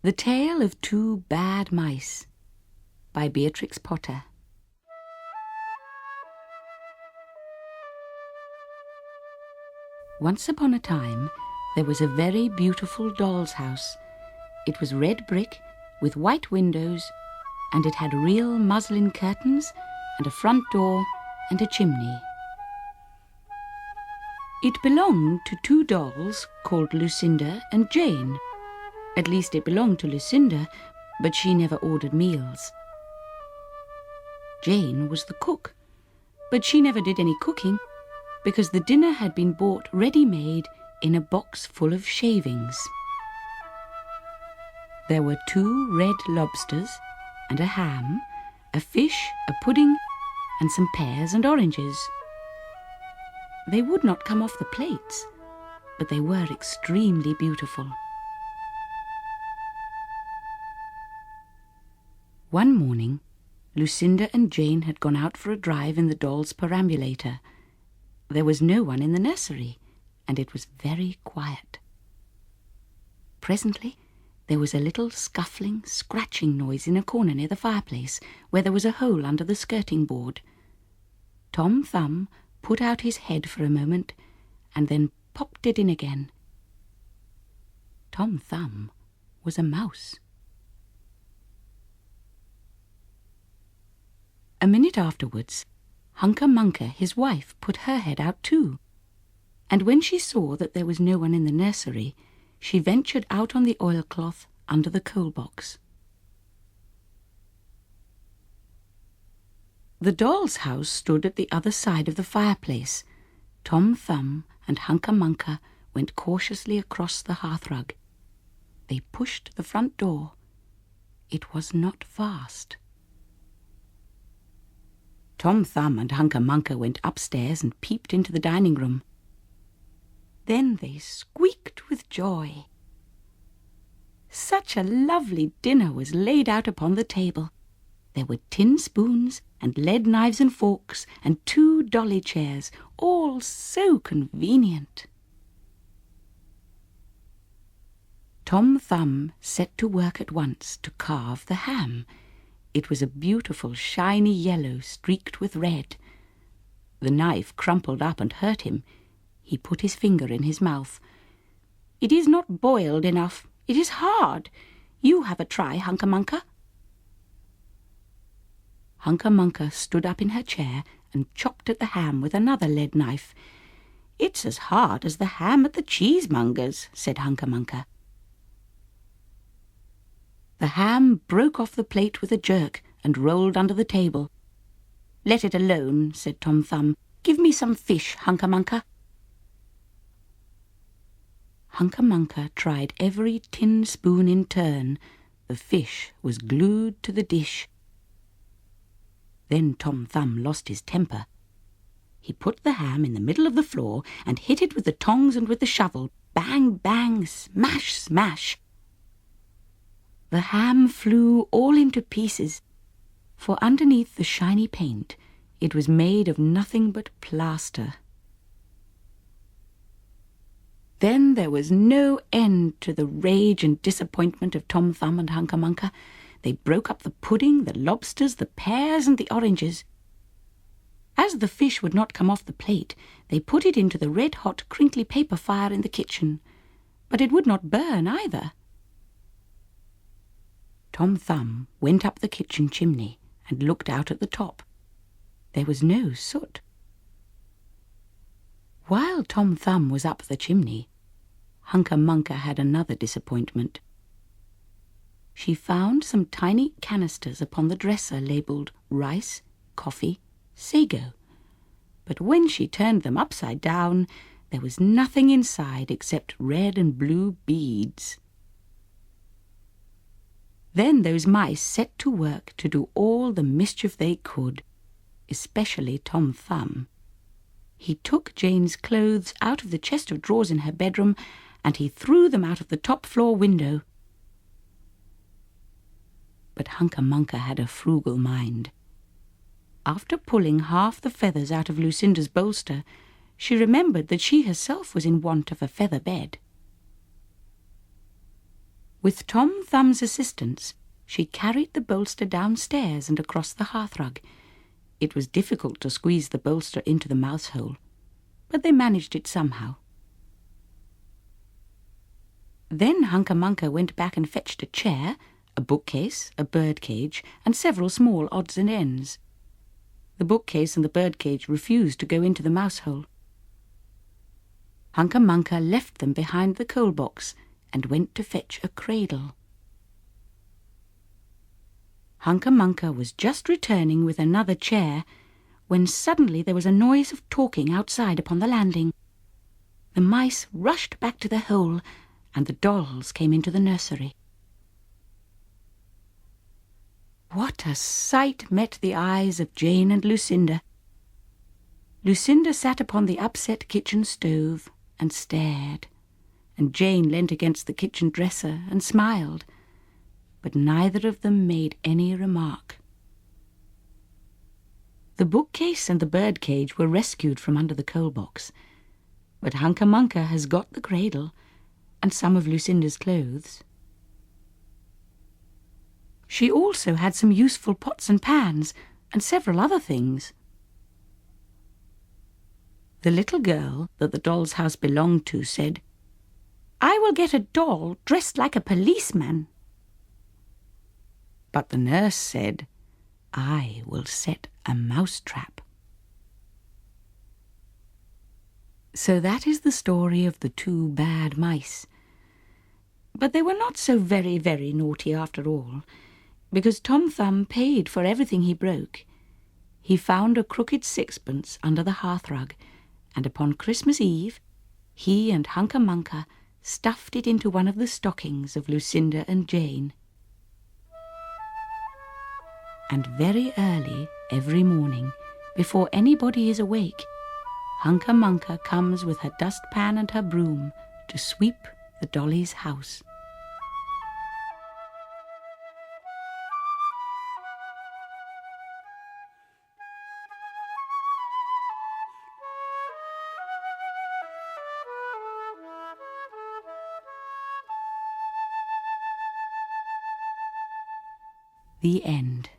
The Tale of Two Bad Mice by Beatrix Potter. Once upon a time, there was a very beautiful doll's house. It was red brick with white windows, and it had real muslin curtains and a front door and a chimney. It belonged to two dolls called Lucinda and Jane. At least it belonged to Lucinda, but she never ordered meals. Jane was the cook, but she never did any cooking because the dinner had been bought ready-made in a box full of shavings. There were 2 red lobsters and a ham, a fish, a pudding, and some pears and oranges. They would not come off the plates, but they were extremely beautiful. One morning, Lucinda and Jane had gone out for a drive in the doll's perambulator. There was no one in the nursery, and it was very quiet. Presently, there was a little scuffling, scratching noise in a corner near the fireplace, where there was a hole under the skirting board. Tom Thumb put out his head for a moment, and then popped it in again. Tom Thumb was a mouse. A minute afterwards, Hunca Munca, his wife, put her head out too, and when she saw that there was no one in the nursery, she ventured out on the oilcloth under the coal box. The doll's house stood at the other side of the fireplace. Tom Thumb and Hunca Munca went cautiously across the hearthrug. They pushed the front door. It was not fast. Tom Thumb and Hunca Munca went upstairs and peeped into the dining room. Then they squeaked with joy. Such a lovely dinner was laid out upon the table. There were tin spoons and lead knives and forks and 2 dolly chairs, all so convenient. Tom Thumb set to work at once to carve the ham. It was a beautiful shiny yellow streaked with red. The knife crumpled up and hurt him. He put his finger in his mouth. "It is not boiled enough. It is hard. You have a try, Hunca Munca." Hunca Munca stood up in her chair and chopped at the ham with another lead knife. "It's as hard as the ham at the cheesemonger's," said Hunca Munca. The ham broke off the plate with a jerk and rolled under the table. "Let it alone," said Tom Thumb. "Give me some fish, Hunca Munca." Hunca Munca tried every tin spoon in turn. The fish was glued to the dish. Then Tom Thumb lost his temper. He put the ham in the middle of the floor and hit it with the tongs and with the shovel. Bang, bang, smash, smash. The ham flew all into pieces, for underneath the shiny paint it was made of nothing but plaster. Then there was no end to the rage and disappointment of Tom Thumb and Hunca Munca. They broke up the pudding, the lobsters, the pears, and the oranges. As the fish would not come off the plate, they put it into the red-hot, crinkly paper fire in the kitchen, but it would not burn either. Tom Thumb went up the kitchen chimney and looked out at the top. There was no soot. While Tom Thumb was up the chimney, Hunca Munca had another disappointment. She found some tiny canisters upon the dresser labelled rice, coffee, sago. But when she turned them upside down, there was nothing inside except red and blue beads. Then those mice set to work to do all the mischief they could, especially Tom Thumb. He took Jane's clothes out of the chest of drawers in her bedroom, and he threw them out of the top-floor window. But Hunca Munca had a frugal mind. After pulling half the feathers out of Lucinda's bolster, she remembered that she herself was in want of a feather bed. With Tom Thumb's assistance, she carried the bolster downstairs and across the hearthrug. It was difficult to squeeze the bolster into the mouse hole, but they managed it somehow. Then Hunca Munca went back and fetched a chair, a bookcase, a birdcage, and several small odds and ends. The bookcase and the birdcage refused to go into the mouse hole. Hunca Munca left them behind the coal box and went to fetch a cradle. Hunca Munca was just returning with another chair when suddenly there was a noise of talking outside upon the landing. The mice rushed back to the hole, and the dolls came into the nursery. What a sight met the eyes of Jane and Lucinda! Lucinda sat upon the upset kitchen stove and stared, and Jane leant against the kitchen dresser and smiled, but neither of them made any remark. The bookcase and the birdcage were rescued from under the coal box, but Hunca Munca has got the cradle and some of Lucinda's clothes. She also had some useful pots and pans and several other things. The little girl that the doll's house belonged to said, "I will get a doll dressed like a policeman." But the nurse said, "I will set a mousetrap." So that is the story of the two bad mice. But they were not so very, very naughty after all, because Tom Thumb paid for everything he broke. He found a crooked sixpence under the hearthrug, and upon Christmas Eve he and Hunca Munca stuffed it into one of the stockings of Lucinda and Jane. And very early every morning, before anybody is awake, Hunca Munca comes with her dustpan and her broom to sweep the dolly's house. The end.